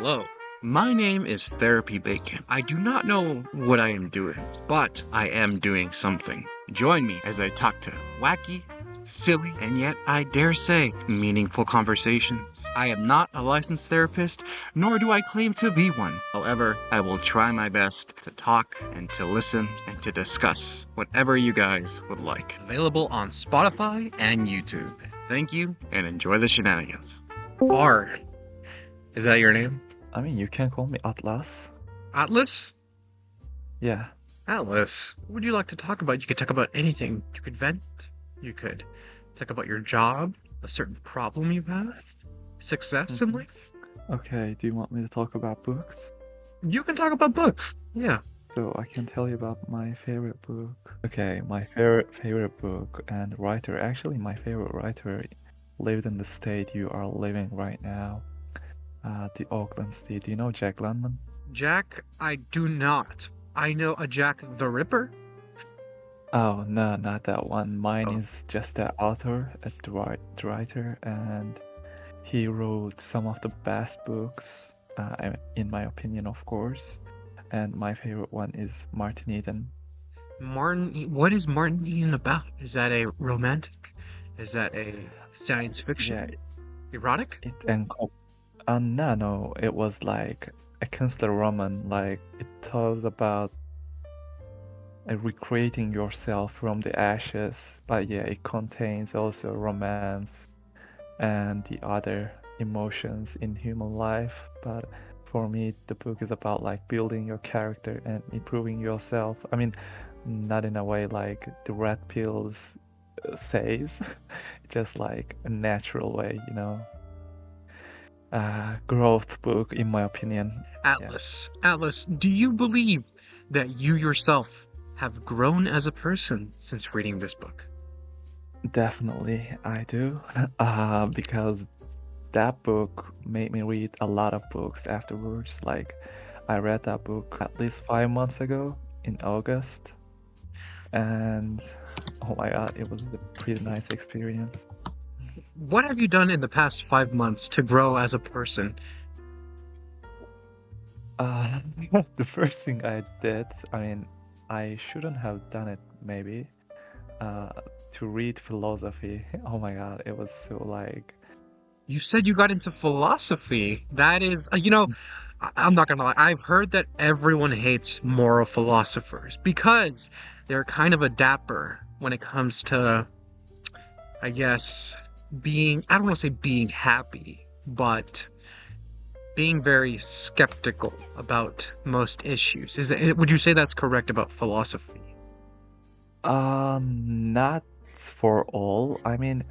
Hello, my name is TherapyBacon. I do not know what I am doing, but I am doing something. Join me as I talk to wacky, silly, and yet I dare say meaningful conversations. I am not a licensed therapist, nor do I claim to be one. However, I will try my best to talk and to listen and to discuss whatever you guys would like. Available on Spotify and YouTube. Thank you and enjoy the shenanigans. R. Is that your name? I mean, you can call me Atlas. Atlas? Yeah. Atlas, what would you like to talk about? You could talk about anything. You could vent. You could talk about your job, a certain problem you have, success in life. Okay, do you want me to talk about books? You can talk about books. Yeah. So I can tell you about my favorite book. Okay, my favorite book and writer. Actually, my favorite writer lived in the state you are living right now. The Auckland state. Do you know Jack London? Jack, I do not. I know a Jack the Ripper. Oh, no, not that one. Mine Oh. is just the author, the writer, and he wrote some of the best books, in my opinion, of course. And my favorite one is Martin Eden. Martin, what is Martin Eden about? Is that a romantic? Is that a science fiction? Yeah, Erotic? no, it was like a counselor roman. Like it talks about recreating yourself from the ashes, but yeah, it contains also romance and the other emotions in human life. But for me, the book is about like building your character and improving yourself. I mean, not in a way like the red pills says, just like a natural way, growth book, in my opinion. Yeah, Atlas, do you believe that you yourself have grown as a person since reading this book? definitely I do. Because that book made me read a lot of books afterwards. Like, I read that book at least 5 months ago in August, and oh my god, it was a pretty nice experience. What have you done in the past 5 months to grow as a person? Uh, the first thing I did, I mean, I shouldn't have done it maybe, uh, to read philosophy. Oh my god, it was so like, You said you got into philosophy. That is, I'm not gonna lie. I've heard that everyone hates moral philosophers because they're kind of a dapper when it comes to, I guess, I don't want to say being happy, but being very skeptical about most issues. Would you say that's correct about philosophy? not for all. I mean,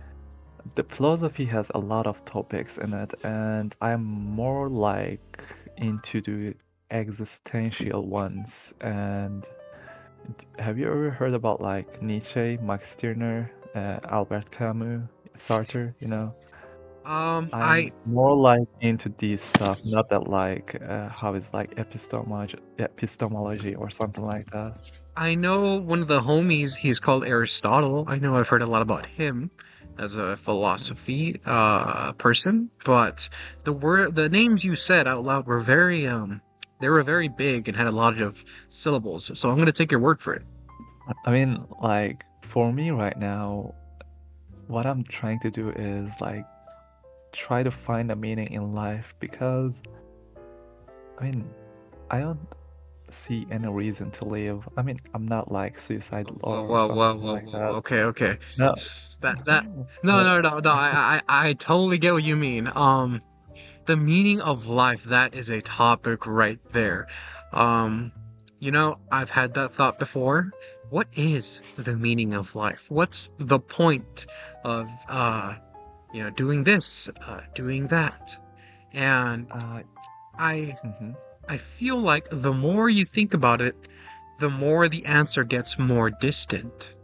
the philosophy has a lot of topics in it, and I'm more like into the existential ones. And have you ever heard about like Nietzsche, Max Stirner, Albert Camus, Sartre? I'm I more like into these stuff, not that like how it's like epistemology or something like that. I know one of the homies, he's called Aristotle. I know I've heard a lot about him as a philosophy person, but the names you said out loud were they were very big and had a lot of syllables. So I'm gonna take your word for it. I mean, like for me right now, what I'm trying to do is like try to find a meaning in life because I mean, I don't see any reason to live. I mean, I'm not like suicidal Whoa, or whoa, whoa, something whoa, like whoa. that. Okay, okay. No, That no, no, no, no, no. I totally get what you mean. The meaning of life, that is a topic right there. Um, I've had that thought before. What is the meaning of life? What's the point of doing this, doing that? And uh, I mhm. I feel like the more you think about it, the more the answer gets more distant.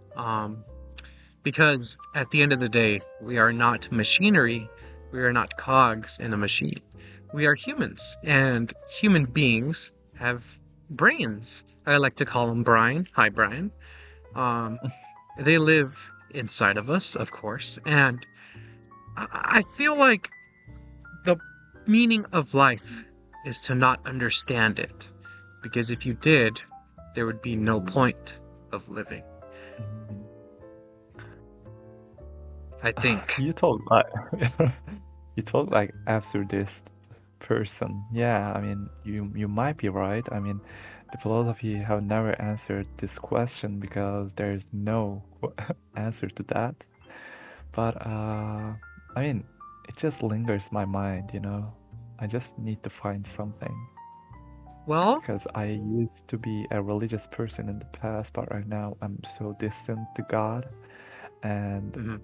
Because at the end of the day, we are not machinery. We are not cogs in a machine. We are humans, and human beings have brains. I like to call him Brian. Hi, Brian. Um, they live inside of us, of course, and I feel like the meaning of life. is to not understand it. Because if you did, there would be no point of living. Mhm. I think. You talk like you talk like absurdist person. Yeah, I mean, you might be right. I mean, the philosophy have never answered this question because there's no answer to that. But I mean, it just lingers my mind, you know. I just need to find something Well, because I used to be a religious person in the past, but right now I'm so distant to God, and mhm.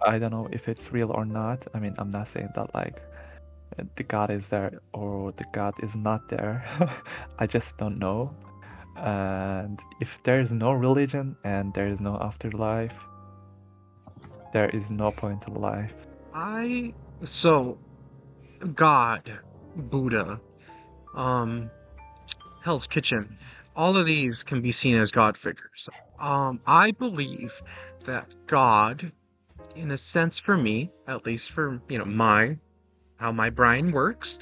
I don't know if it's real or not. I mean, I'm not saying that like the God is there or the God is not there. I just don't know. And if there is no religion and there is no afterlife, there is no point in life. I so God, Buddha, um, Hell's Kitchen, all of these can be seen as God figures. I believe that God, in a sense for me, at least for, my how my brain works,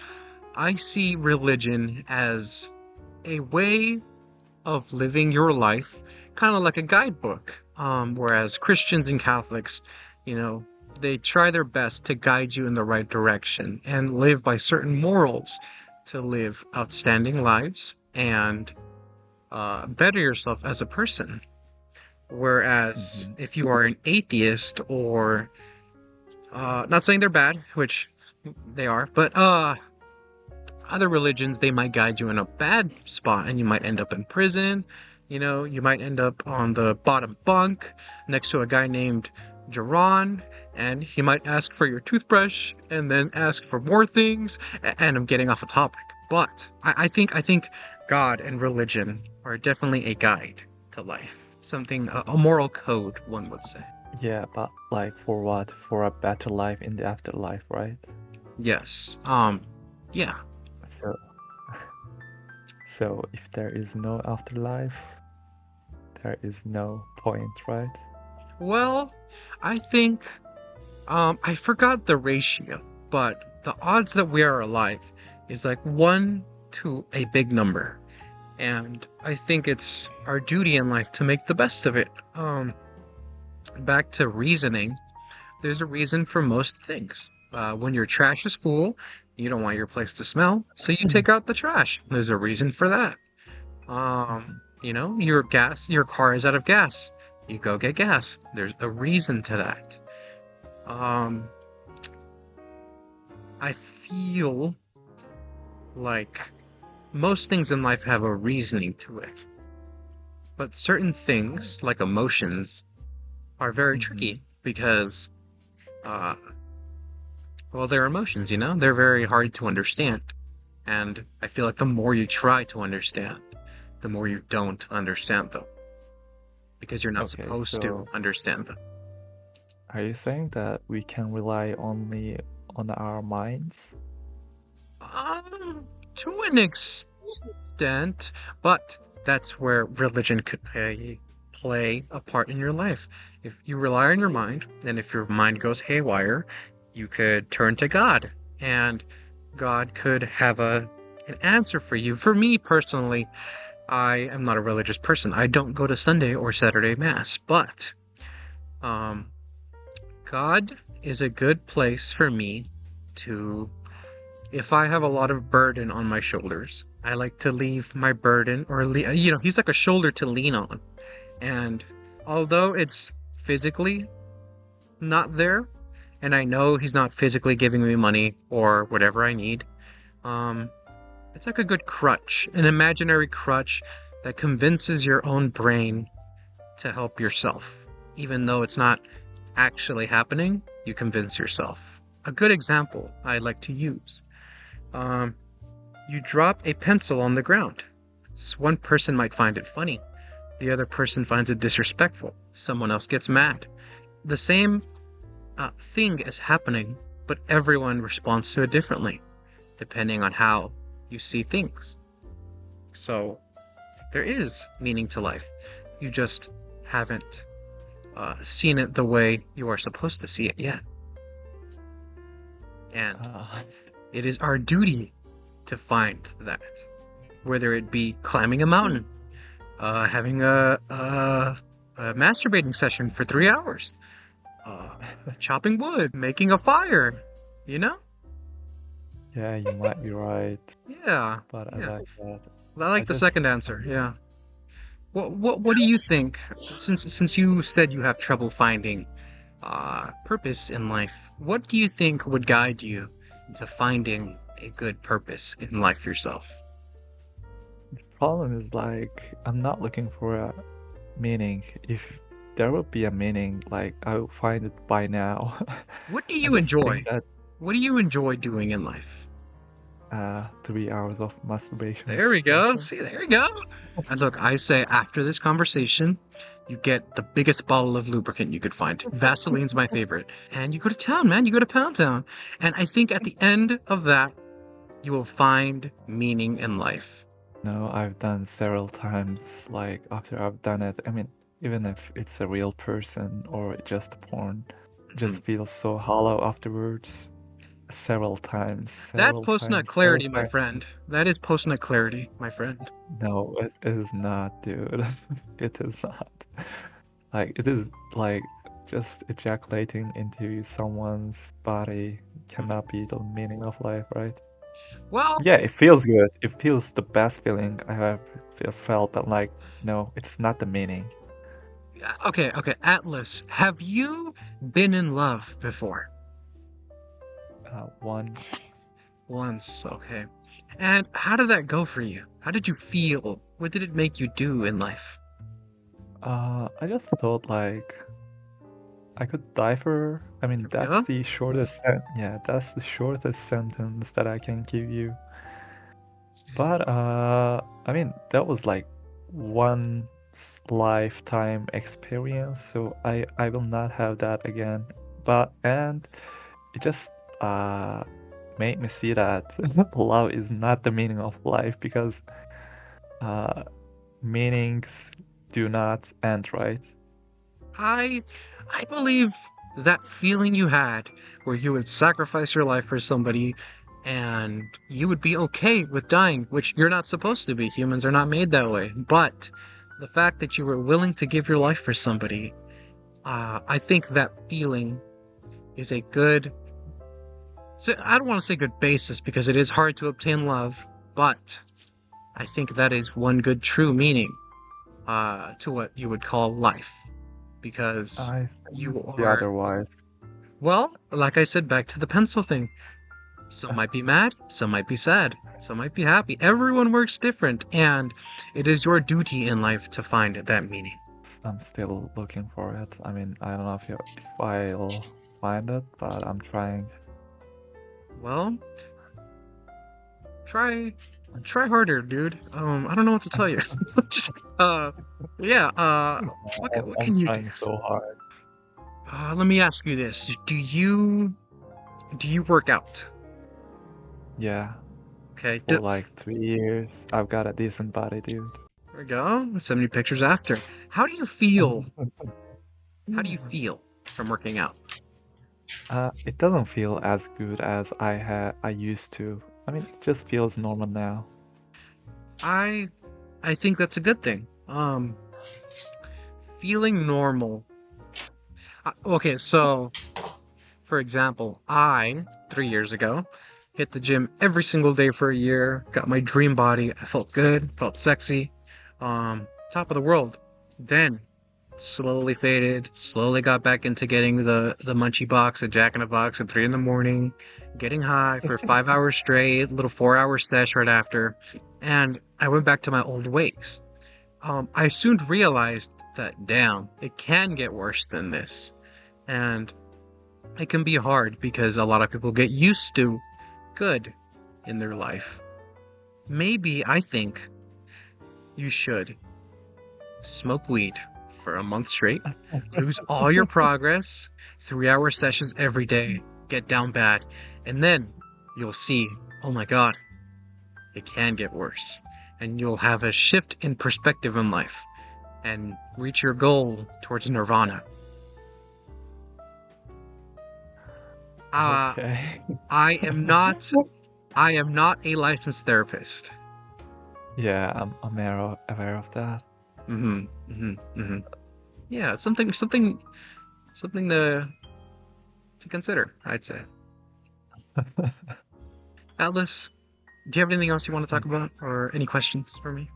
I see religion as a way of living your life, kind of like a guidebook. Whereas Christians and Catholics, you know, they try their best to guide you in the right direction and live by certain morals to live outstanding lives and better yourself as a person. Whereas Hmm. if you are an atheist or not saying they're bad, which they are, but other religions, they might guide you in a bad spot and you might end up in prison. You might end up on the bottom bunk next to a guy named Jerron, and he might ask for your toothbrush and then ask for more things. And I'm getting off a topic, but I think God and religion are definitely a guide to life, something a moral code, one would say. Yeah, but like for what? For a better life in the afterlife, right? Yes. Yeah. So, so if there is no afterlife, there is no point, right? Well, I think I forgot the ratio, but the odds that we are alive is like 1 to a big number. And I think it's our duty in life to make the best of it. Back to reasoning, there's a reason for most things. When your trash is full, you don't want your place to smell, so you take out the trash. There's a reason for that. Your car is out of gas. You go get gas. There's a reason to that. Um, I feel like most things in life have a reasoning to it, but certain things, like emotions, are very Hmm. tricky because, uh, well, they're emotions, They're very hard to understand. And I feel like the more you try to understand, the more you don't understand them because you're not Okay, supposed to so understand them. are you saying that we can rely only on our minds? Um, to an extent, but that's where religion could play a part in your life. If you rely on your mind, and if your mind goes haywire, you could turn to God, and God could have an answer for you. For me personally, I am not a religious person. I don't go to Sunday or Saturday Mass, but um, God is a good place for me to if I have a lot of burden on my shoulders, I like to leave my burden he's like a shoulder to lean on. And although it's physically not there, and I know he's not physically giving me money or whatever I need, um, it's like a good crutch, an imaginary crutch that convinces your own brain to help yourself. Even though it's not actually happening, you convince yourself. A good example I like to use. Um, You drop a pencil on the ground. One person might find it funny. The other person finds it disrespectful. Someone else gets mad. The same thing is happening, but everyone responds to it differently, depending on how you see things. So there is meaning to life. You just haven't seen it the way you are supposed to see it yet. And Uh, it is our duty. to find that. Whether it be climbing a mountain, having a masturbating session for 3 hours, uh, chopping wood, making a fire, you know? Yeah, you might be right, Yeah, but I yeah. like that. I I like the just, second answer. Yeah. What do you think? Since you said you have trouble finding purpose in life, what do you think would guide you into finding a good purpose in life yourself? problem is like I'm not looking for a meaning. If there would be a meaning, like I will find it by now. What do I you just enjoy? think that What do you enjoy doing in life? 3 hours of masturbation There we go. session. See, there we go. And look, I say after this conversation, you get the biggest bottle of lubricant you could find. Vaseline's my favorite. And you go to town, man. You go to Pound Town. And I think at the end of that, you will find meaning in life. No, I've done several times. Like after I've done it, I mean, even if it's a real person or just porn, it just Mhm. feels so hollow afterwards. That's post-nut Several clarity, my times. friend. That is post-nut clarity, my friend. No, it is not, dude. It is not. Like, it is like just ejaculating into someone's body Mhm. cannot be the meaning of life, right? Well, Yeah, it feels good. It feels the best feeling I have felt, but like, no, it's not the meaning. okay, okay. Atlas, have you been in love before? Once, Once, okay. And how did that go for you? How did you feel? What did it make you do in life? I just thought like I could die for her. I mean, There we go. yeah, that's the shortest sentence that I can give you. But I mean, that was like one lifetime experience, so I will not have that again. But and it just uh made me see that love is not the meaning of life because uh meanings do not end, right? I I believe that feeling you had where you would sacrifice your life for somebody and you would be okay with dying, which you're not supposed to be. Humans are not made that way. But the fact that you were willing to give your life for somebody, I think that feeling is a good, so I don't want to say good basis because it is hard to obtain love, but I think that is one good true meaning to what you would call life because I think you the are, otherwise. well, like I said, back to the pencil thing. Some might be mad, some might be sad, some might be happy. Everyone works different, and it is your duty in life to find that meaning. I'm still looking for it. I mean, I don't know if I'll find it, but I'm trying. Well, try try harder, dude. I don't know what to tell you. Just yeah, what I'm can you do? trying so hard. Let me ask you this. Do you work out? Yeah, Okay, for like 3 years, I've got a decent body, dude. there we go. Send me pictures after. How do you feel? How do you feel from working out? It doesn't feel as good as I used to. I mean, it just feels normal now. I I think that's a good thing. Feeling normal. Okay, so for example, I 3 years ago hit the gym every single day for a year, got my dream body. I felt good, felt sexy, top of the world. Then slowly faded, slowly got back into getting the munchie box, a Jack in a Box at 3 in the morning, getting high for 5 hours straight, little 4 hour sesh right after, and I went back to my old ways. I soon realized that damn, it can get worse than this, and it can be hard because a lot of people get used to good in their life. Maybe I think you should smoke weed for a month straight, lose all your progress, 3 hour sessions every day, get down bad, and then you'll see, oh my god, it can get worse. And you'll have a shift in perspective in life and reach your goal towards nirvana. Uh, Okay. I am not I am not a licensed therapist. Yeah, I'm aware of that. Yeah, it's something to consider, I'd say. Atlas, do you have anything else you want to talk about, or any questions for me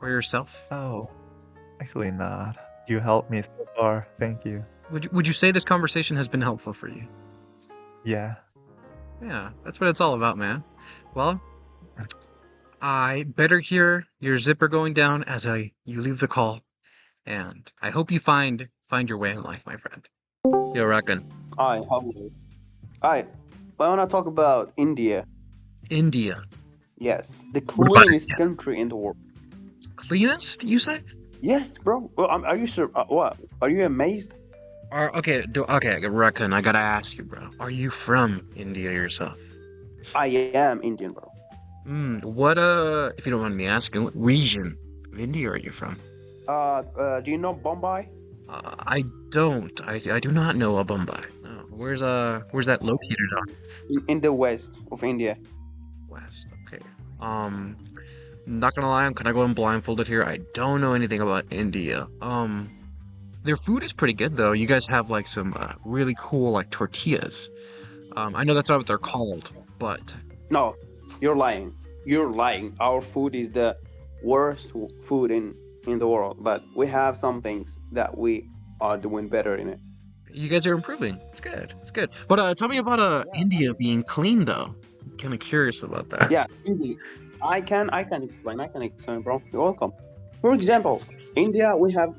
or yourself? Oh, actually not. You helped me so far. Thank you. Would you say this conversation has been helpful for you? Yeah. Yeah, that's what it's all about, man. Well, I better hear your zipper going down as you leave the call, and I hope you find your way in life, my friend. Yo, Rakan. Hi, how are you? Hi. I want to talk about India. India. Yes, the What about cleanest India? country in the world. Cleanest, you say? Yes, bro. Well, are you sure? What? Are you amazed? Okay, Rakan, I gotta ask you, bro. Are you from India yourself? I am Indian, bro. What if you don't mind me asking, what region of India are you from? Do you know Bombay? I don't. I do not know a Mumbai. No. Where's that located on? In the west of India. West. Okay. Not gonna lie, I'm kind of going blindfolded here. I don't know anything about India. Their food is pretty good though. You guys have like some really cool like tortillas. I know that's not what they're called, but No, you're lying. You're lying. Our food is the worst food in the world, but we have some things that we are doing better in it. you guys are improving. It's good. It's good. But tell me about Yeah. India being clean though. I'm kind of curious about that. Yeah, India. I can explain, bro. You're welcome. For example, India, we have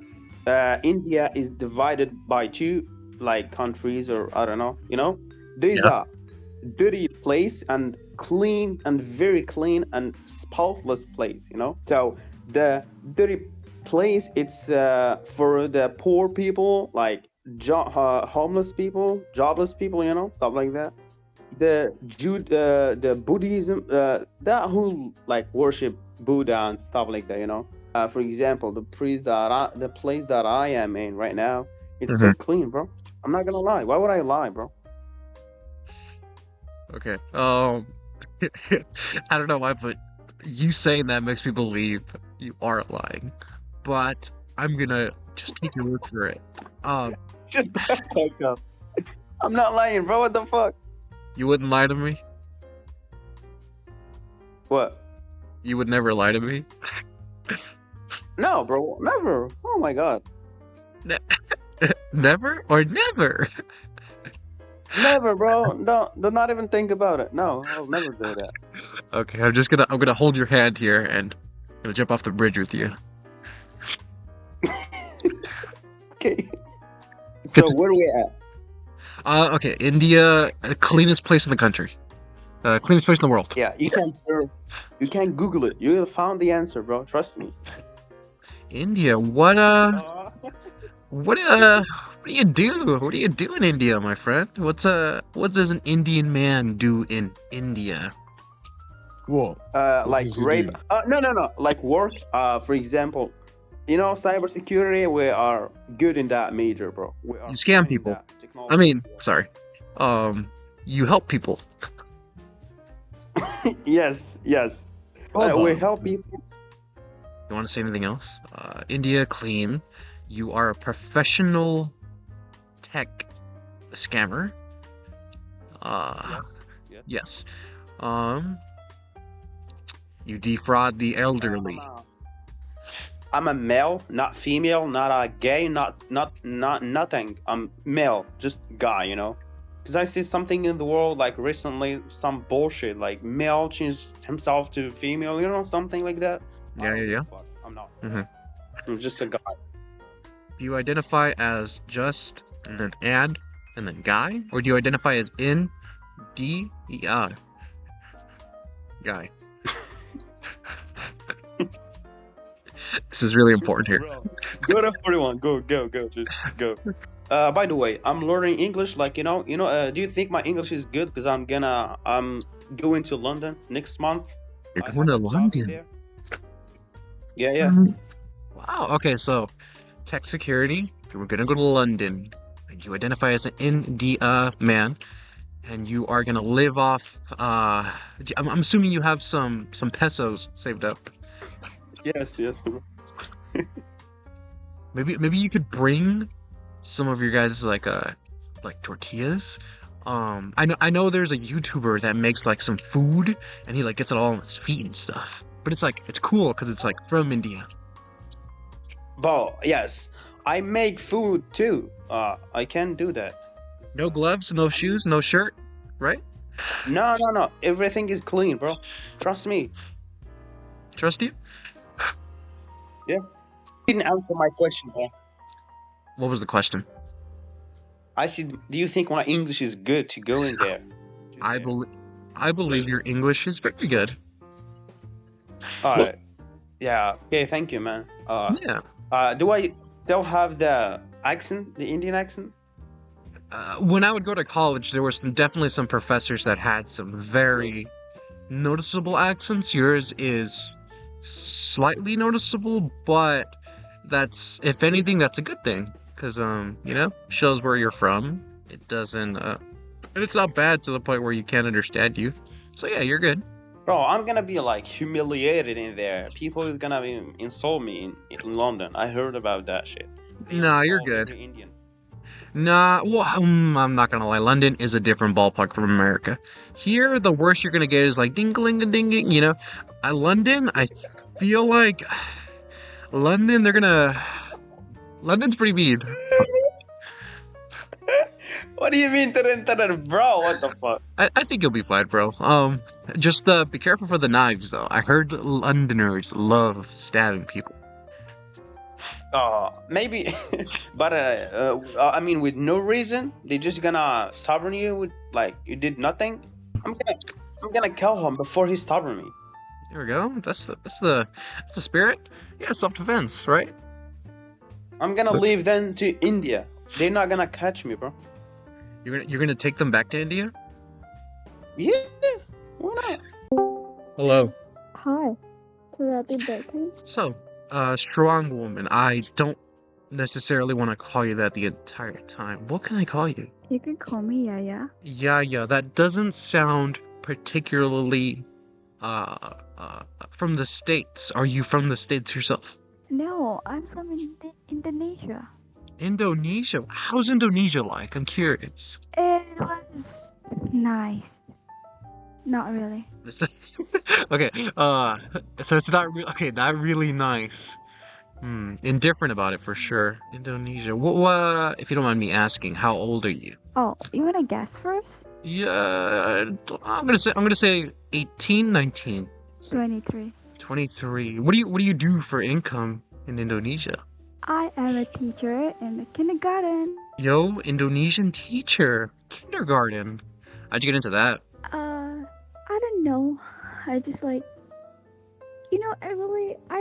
India is divided by two like countries, or I don't know. There is Yeah. a dirty place and clean and very clean and spotless place. So the dirty place, it's for the poor people, like homeless people, jobless people. Stuff like that. The Buddhism, that who like worship Buddha and stuff like that. For example, the place that I am in right now, it's so Mhm. clean, bro. I'm not gonna lie. Why would I lie, bro? Okay. I don't know why, but you saying that makes me believe you are lying. But I'm gonna just take your word for it. Shut the fuck up. I'm not lying, bro. What the fuck? You wouldn't lie to me? What? You would never lie to me? No, bro. Never. Oh my god. Ne- Never or never? Never, bro. No, do not even think about it. No, I'll never do that. Okay, I'm gonna hold your hand here and I'm gonna jump off the bridge with you. Okay. So where are we at? Okay, India, cleanest place in the country. Cleanest place in the world. Yeah, you can Google it. You will find the answer, bro. Trust me. India, what do you do? What do you do in India, my friend? What does an Indian man do in India? What? Like does he rape. do? No. Like work. For example, cybersecurity. We are good in that major, bro. We are You scam fine in people. that technology. I mean, sorry. You help people. Yes. Hold We on. help people. You want to say anything else? India clean. You are a professional tech scammer. Yes. You defraud the elderly. I'm a male, not female, not a gay, not nothing. I'm male, just guy. Because I see something in the world like recently, some bullshit like male changed himself to female. Something like that. Yeah, yeah, yeah. Fuck, I'm not. Mhm. I'm just a guy. Do you identify as just and then and then guy, or do you identify as in D E I guy? This is really important here. Bro, go to 41. Go, just go. By the way, I'm learning English. Like do you think my English is good? Because I'm going to London next month. You're I going have to a job in London. there. Yeah. Wow. Okay, so tech security. We're gonna go to London. You identify as an India man, and you are gonna live off. I'm assuming you have some pesos saved up. Yes, yes. Maybe you could bring some of your guys like tortillas. I know there's a YouTuber that makes like some food and he like gets it all on his feet and stuff. But it's cool because it's like from India. But yes, I make food too. I can do that. No gloves, no shoes, no shirt, right? No. Everything is clean, bro. Trust me. Trust you? Yeah. Didn't answer my question, bro. What was the question? I said, do you think my English is good to go in there? I believe your English is very good. Yeah. Okay, thank you, man. Yeah. Do I still have the accent, the Indian accent? When I would go to college, there were definitely some professors that had some very noticeable accents. Yours is slightly noticeable, but that's, if anything, that's a good thing. Because, shows where you're from. It doesn't, and it's not bad to the point where you can't understand you. So yeah, you're good. Bro, I'm gonna be like humiliated in there. People is gonna insult me in London. I heard about that shit. They Nah, you're insult good. every Indian. Nah, well, I'm not gonna lie. London is a different ballpark from America. Here, the worst you're gonna get is like ding-a-ling-a-ding-ding, London, I feel like London's pretty mean. What do you mean, bro? What the fuck? I think you'll be fine, bro. Just be careful for the knives, though. I heard Londoners love stabbing people. Maybe, but I mean, with no reason, they just gonna stubborn you with like you did nothing. I'm gonna kill him before he stubborn me. There we go. That's the spirit. Yeah, self-defense, right? I'm gonna leave them to India. They're not gonna catch me, bro. You're gonna take them back to India? Yeah, why not? Hello. Hi. TherapyBacon. So, strong woman. I don't necessarily want to call you that the entire time. What can I call you? You can call me Yaya. Yeah. That doesn't sound particularly from the States. Are you from the States yourself? No, I'm from Indonesia. Indonesia? How's Indonesia like? I'm curious. It was nice. Not really. Okay, so it's not not really nice. Indifferent about it for sure. Indonesia. What, if you don't mind me asking, how old are you? Oh, you wanna guess first? Yeah, I'm gonna say 18, 19. 23. 23. What do you do for income in Indonesia? I am a teacher in the kindergarten. Yo, Indonesian teacher. Kindergarten. How'd you get into that? I don't know. I just like, I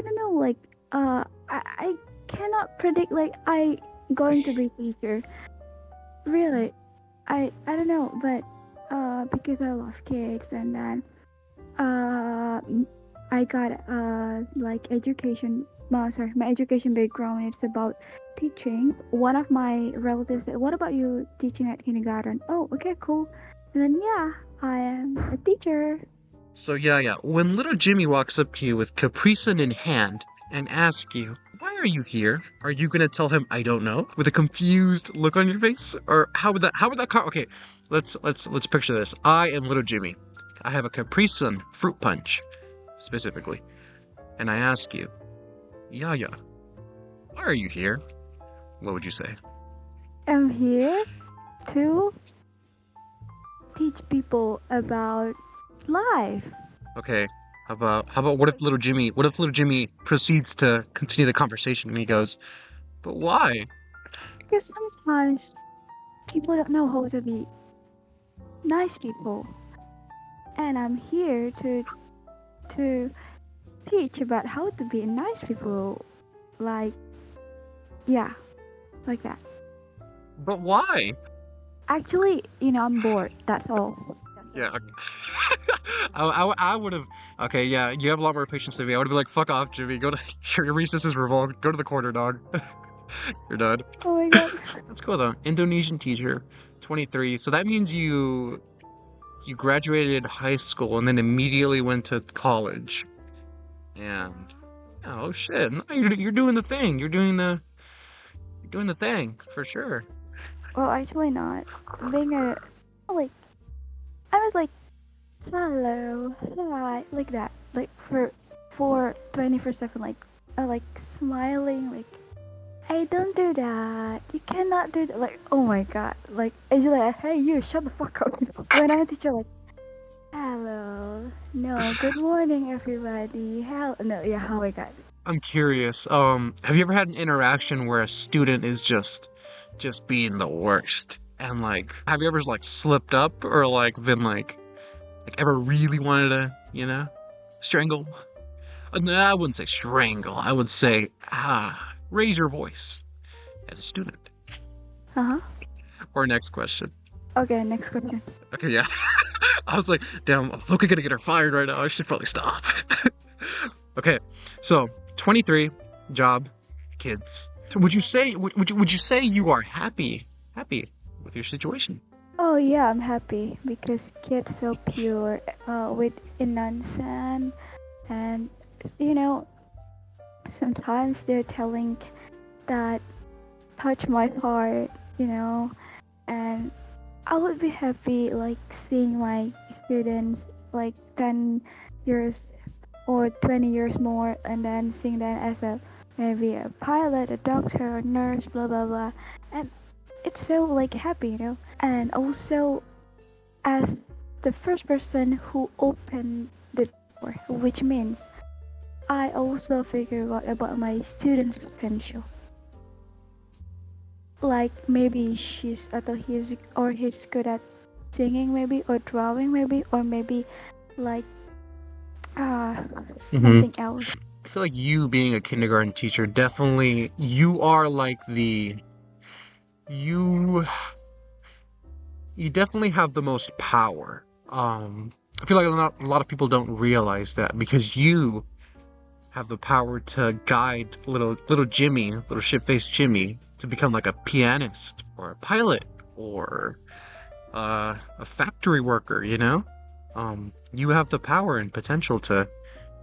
don't know, like, I cannot predict, like, I going to be teacher. Really. I don't know, but, because I love kids, and then, I got, like, education. My education background is about teaching. One of my relatives said, "What about you teaching at kindergarten?" Oh, okay, cool. And then yeah, I am a teacher. So yeah. When little Jimmy walks up to you with Capri Sun in hand and asks you, "Why are you here?" Are you gonna tell him, "I don't know," with a confused look on your face, or how would that okay, let's picture this. I am little Jimmy. I have a Capri Sun fruit punch, specifically, and I ask you, Yaya, why are you here? What would you say? I'm here to teach people about life. Okay, how about what if little Jimmy proceeds to continue the conversation and he goes, "But why?" Because sometimes people don't know how to be nice people. And I'm here to teach about how to be nice people, like that. But why? Actually, I'm bored, that's all. Yeah. I would have. Okay, yeah, you have a lot more patience than me. I would have been like, "Fuck off, Jimmy. Go to your recess is revoked. Go to the corner, dog." You're done. Oh my god. That's cool though. Indonesian teacher, 23. So that means you you graduated high school and then immediately went to college. And oh shit, no, you're doing the thing. You're doing the thing for sure. Well, actually not. Being a like, I was like, hello, hi, like that, like for 24/7, like smiling, like I don't do that. You cannot do that. Like, oh my god, like it's just like, hey, you shut the fuck up. When I'm a teacher, like, hello, no, good morning, everybody. Hell, no, yeah, oh my god. I'm curious. Have you ever had an interaction where a student is just being the worst? And like, have you ever like slipped up or like been like ever really wanted to, strangle? No, I wouldn't say strangle. I would say raise your voice at a student. Uh huh. Or next question. Okay, next question. Okay, yeah. I was like, damn, I'm looking gonna get her fired right now. I should probably stop. Okay, so 23, job, kids. Would you say you are happy with your situation? Oh yeah, I'm happy because kids so pure, with innocence, and you know sometimes they're telling that touch my heart, and I would be happy like seeing my students like 10 years or 20 years more, and then seeing them as a maybe a pilot, a doctor, a nurse, blah blah blah, and it's so like happy, and also as the first person who opened the door, which means I also figure out about my students' potential. Like maybe she's or he's good at singing maybe, or drawing maybe, or maybe like something else. I feel like you being a kindergarten teacher, definitely, you are like you definitely have the most power. I feel like a lot of people don't realize that because you have the power to guide little Jimmy, little shit-faced Jimmy, to become like a pianist or a pilot or a factory worker, you have the power and potential to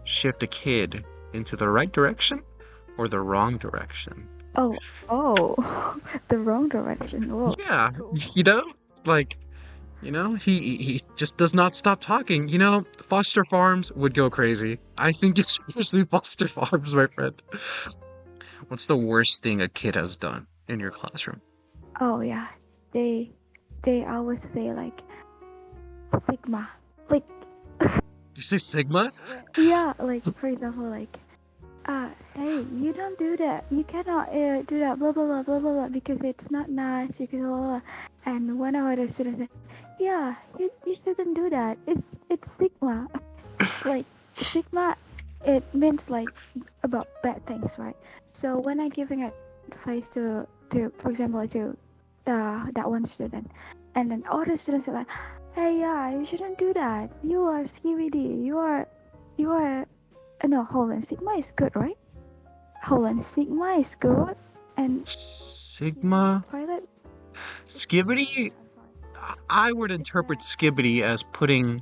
shift a kid into the right direction or the wrong direction. Oh, the wrong direction. Whoa. Yeah, like, he just does not stop talking. Foster farms would go crazy. I think it's seriously foster farms, my friend. What's the worst thing a kid has done in your classroom? Oh yeah, they always say like Sigma, like You say Sigma? yeah, like for example, like hey, you don't do that. You cannot do that. Blah blah blah blah blah blah because it's not nice. Because blah, blah, blah. And one of the students said, yeah, you shouldn't do that. It's Sigma. Like Sigma, it means like about bad things, right? So when I giving advice to for example to that one student, and then other students are like, hey, yeah, you shouldn't do that. You are skibidi. You are. No, hold on. Sigma is good, right? Hold on. Sigma is good, and Sigma? pilot. Skibbity? I would interpret Skibbity as putting.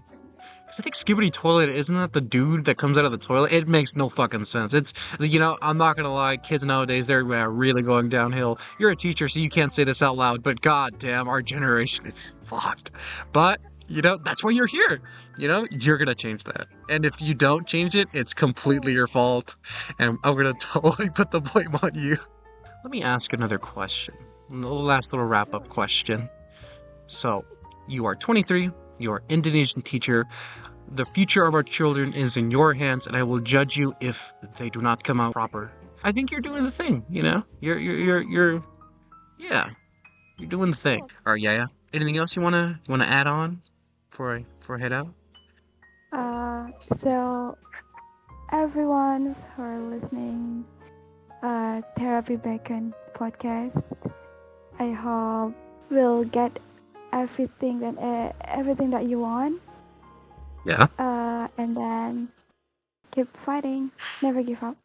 Because I think Skibbity Toilet, isn't that the dude that comes out of the toilet? It makes no fucking sense. It's, I'm not gonna lie, kids nowadays, they're really going downhill. You're a teacher, so you can't say this out loud, but goddamn, our generation, it's fucked. But, that's why you're here. You're gonna change that. And if you don't change it, it's completely your fault. And I'm gonna totally put the blame on you. Let me ask another question. The last little wrap-up question. So, you are 23, you are Indonesian teacher. The future of our children is in your hands, and I will judge you if they do not come out proper. I think you're doing the thing, yeah, you're doing the thing. All right, yeah. Anything else you wanna add on before I head out? So everyone who are listening, TherapyBacon podcast, I hope will get everything that you want. Yeah. And then keep fighting, never give up.